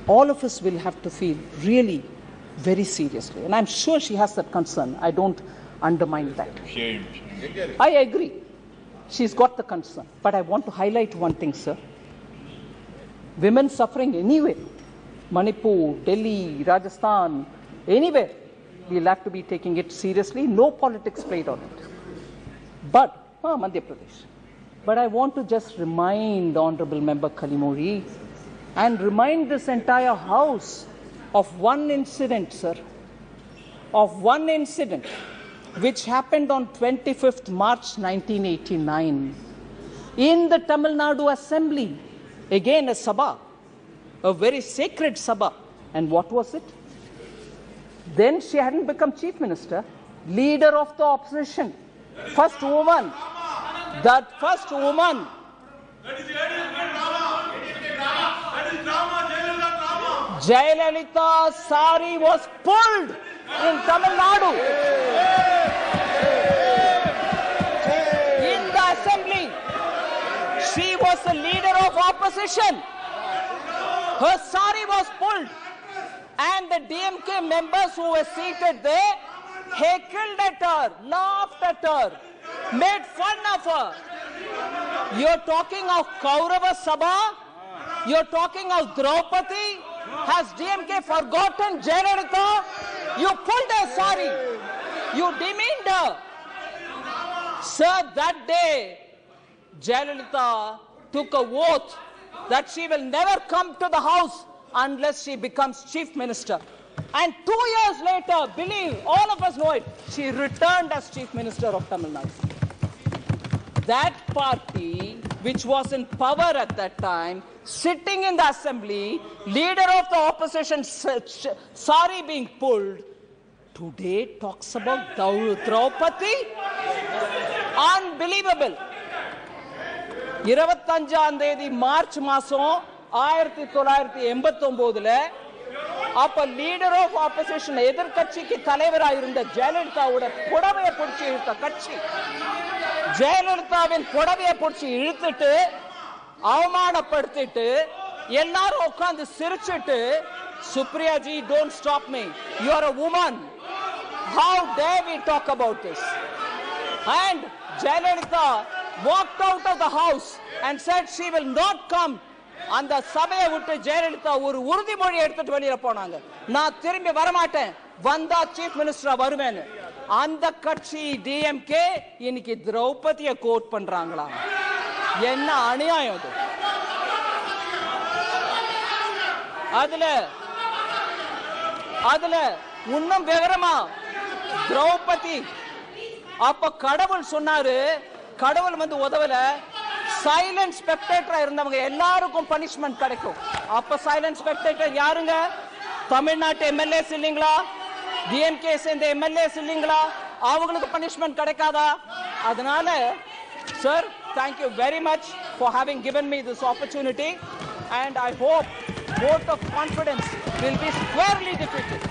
A: all of us will have to feel really very seriously. And I'm sure she has that concern. I don't undermine that.
B: Shame.
A: I agree. She's got the concern. But I want to highlight one thing, sir. Women suffering anywhere, Manipur, Delhi, Rajasthan, anywhere, we'll have to be taking it seriously. No politics played on it. But, Madhya Pradesh. But I want to just remind Honourable Member Kalimuri and remind this entire House of one incident, sir, of one incident which happened on 25th March 1989 in the Tamil Nadu Assembly, again a Sabha, a very sacred Sabha. And what was it? Then she hadn't become Chief Minister, leader of the opposition, first woman. That first woman. Jayalalitha's sari was pulled in Tamil Nadu. In the assembly, she was the leader of opposition. Her sari was pulled, and the DMK members who were seated there heckled at her, laughed at her, made fun of her. You're talking of Kaurava Sabha? You're talking of Draupadi? Has DMK forgotten Jayalalitha? You pulled her sari. You demeaned her. Sir, that day, Jayalalitha took a oath that she will never come to the House unless she becomes Chief Minister. And 2 years later, believe, all of us know it, she returned as Chief Minister of Tamil Nadu. That party, which was in power at that time, sitting in the assembly, leader of the opposition, sari being pulled, today talks about Draupadi? Unbelievable. 25ஆம் தேதி March மாசம் 1989 அப்ப leader of opposition எதிர்க்கட்சிக்கு தலைவராக இருந்த ஜெயலலிதாவோட புடவையை பிடிச்சி இழுத்த கட்சி, ஜெயலலிதாவின் புடவையை பிடிச்சி இழுத்துட்டு அவமானப்படுத்திட்டு எல்லாரும் உட்கார்ந்து சிரிச்சிட்டு, Supriya ji, don't stop me, you are a woman, how dare we talk about this? And Jayalalitha walked out of the house and said she will not come. அந்த சபையை விட்டு ஜெயலலிதா ஒரு உறுதிமொழி எடுத்துட்டு வெளியில போனாங்க, நான் திரும்பி வரமாட்டேன், வந்தா சீஃப் மினிஸ்டரா வருவேன்னு. அந்த கட்சி டிஎம்கே இன்னைக்கு திரௌபதியை கோட் பண்றாங்களா? என்ன அநியாயம் இது! அதுல இன்னும் விவரமா திரௌபதி அப்ப கடவுள் சொன்னாரு, கடவுள் வந்து உதவல, சைலண்ட் ஸ்பெக்டேட்டரா இருந்தவங்க எல்லாருக்கும் பனிஷ்மெண்ட் கிடைக்கும். அப்ப சைலண்ட் ஸ்பெக்டேட்டர் யாருங்க? தமிழ்நாட்டு எம்எல்ஏஸ் இல்லீங்களா? டிஎம்கே சேர்ந்த எம்எல்ஏஸ் இல்லீங்களா? அவங்களுக்கு பனிஷ்மெண்ட் கிடைக்காதா? அதனால sir, thank you very much for having given me this opportunity, and I hope vote of confidence will be squarely defeated.